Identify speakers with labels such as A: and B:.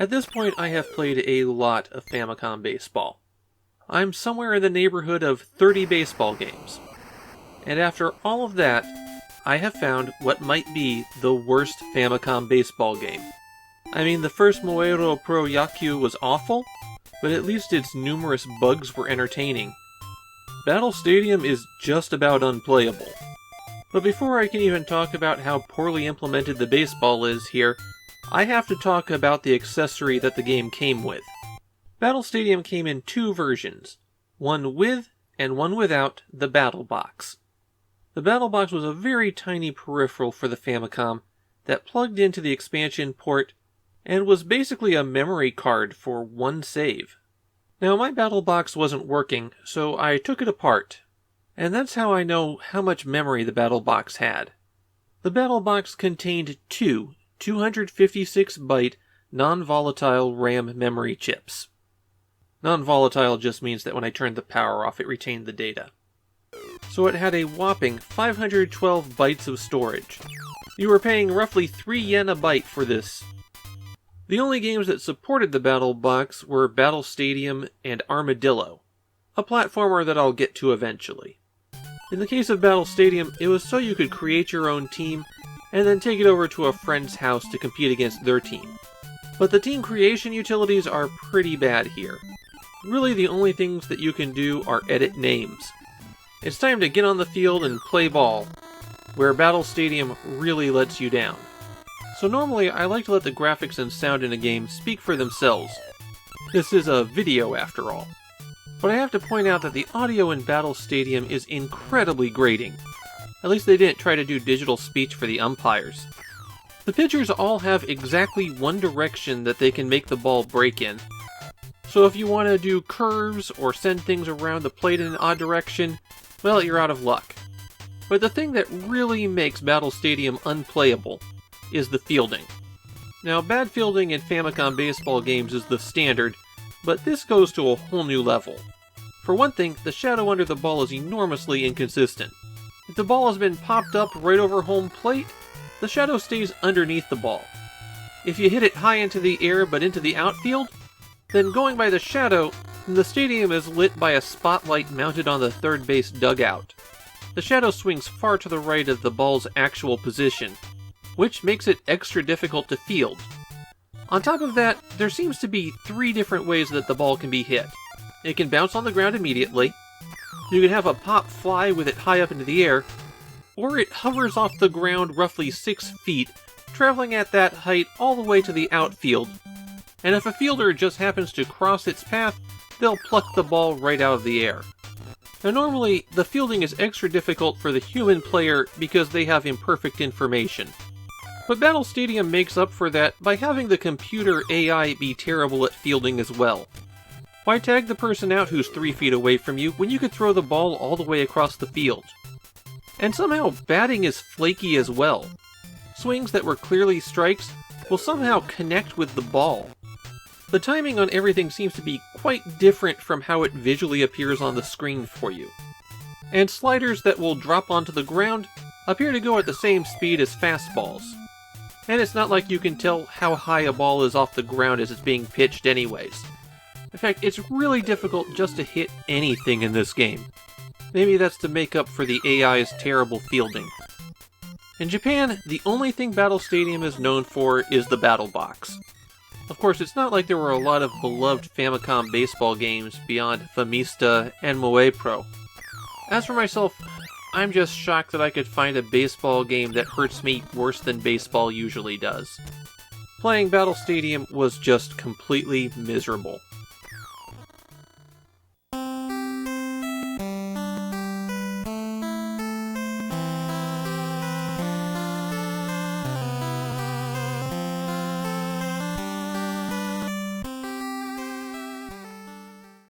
A: At this point, I have played a lot of Famicom baseball. I'm somewhere in the neighborhood of 30 baseball games. And after all of that, I have found what might be the worst Famicom baseball game. I mean, the first Moero Pro Yaku was awful, but at least its numerous bugs were entertaining. Battle Stadium is just about unplayable. But before I can even talk about how poorly implemented the baseball is here, I have to talk about the accessory that the game came with. Battle Stadium came in two versions, one with and one without the Battle Box. The Battle Box was a very tiny peripheral for the Famicom that plugged into the expansion port and was basically a memory card for one save. Now, my Battle Box wasn't working, so I took it apart, and that's how I know how much memory the Battle Box had. The Battle Box contained two 256-byte non-volatile RAM memory chips. Non-volatile just means that when I turned the power off, it retained the data. So it had a whopping 512 bytes of storage. You were paying roughly 3 yen a byte for this. The only games that supported the Battle Box were Battle Stadium and Armadillo, a platformer that I'll get to eventually. In the case of Battle Stadium, it was so you could create your own team and then take it over to a friend's house to compete against their team. But the team creation utilities are pretty bad here. Really, the only things that you can do are edit names. It's time to get on the field and play ball, where Battle Stadium really lets you down. So normally, I like to let the graphics and sound in a game speak for themselves. This is a video after all. But I have to point out that the audio in Battle Stadium is incredibly grating. At least they didn't try to do digital speech for the umpires. The pitchers all have exactly one direction that they can make the ball break in. So if you want to do curves or send things around the plate in an odd direction, well, you're out of luck. But the thing that really makes Battle Stadium unplayable is the fielding. Now, bad fielding in Famicom baseball games is the standard, but this goes to a whole new level. For one thing, the shadow under the ball is enormously inconsistent. If the ball has been popped up right over home plate, the shadow stays underneath the ball. If you hit it high into the air but into the outfield, then going by the shadow, the stadium is lit by a spotlight mounted on the third base dugout. The shadow swings far to the right of the ball's actual position, which makes it extra difficult to field. On top of that, there seems to be 3 different ways that the ball can be hit. It can bounce on the ground immediately, you can have a pop fly with it high up into the air, or it hovers off the ground roughly 6 feet, traveling at that height all the way to the outfield. And if a fielder just happens to cross its path, they'll pluck the ball right out of the air. Now normally, the fielding is extra difficult for the human player because they have imperfect information. But Battle Stadium makes up for that by having the computer AI be terrible at fielding as well. Why tag the person out who's 3 feet away from you when you could throw the ball all the way across the field? And somehow batting is flaky as well. Swings that were clearly strikes will somehow connect with the ball. The timing on everything seems to be quite different from how it visually appears on the screen for you. And sliders that will drop onto the ground appear to go at the same speed as fastballs. And it's not like you can tell how high a ball is off the ground as it's being pitched anyways. In fact, it's really difficult just to hit anything in this game. Maybe that's to make up for the AI's terrible fielding. In Japan, the only thing Battle Stadium is known for is the Battle Box. Of course, it's not like there were a lot of beloved Famicom baseball games beyond Famista and Moe Pro. As for myself, I'm just shocked that I could find a baseball game that hurts me worse than baseball usually does. Playing Battle Stadium was just completely miserable.